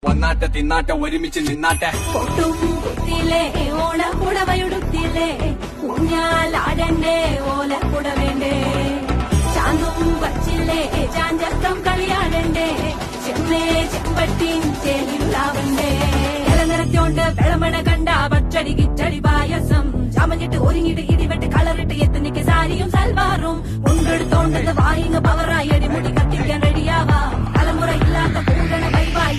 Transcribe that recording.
വന്നാട്ടെ തിന്നാട്ടെ ഒരുമിച്ച് നിന്നാട്ടെ പൊട്ടും കുത്തിയില്ലേ ഓലക്കുടവയുടുത്തില്ലേ ഊഞ്ഞാലാടണ്ടേ ഓലക്കുടവേണ്ടേ ചാന്തും വച്ചില്ലേ ചാഞ്ചക്കം കളിയാടണ്ടേ ചെമ്മേ ചെമ്പട്ടിൻ ചേലിലാവണ്ടേ ഇലനിറത്തോണ്ട് വിളമണ കണ്ട പച്ചടി കിച്ചടി പായസം ചമഞ്ഞിട്ട് ഒരുങ്ങിട്ട് ഇടിവെട്ട് കളറിട്ട് എത്തുനിക്ക് സാരിയും സൽവാറും കൊണ്ടെടുത്തോണ്ടത് വായിങ് പവറായി അടിമുടി കത്തിക്കാൻ റെഡിയാവാം തലമുറ ഇല്ലാത്ത പൂരണ വൈവായി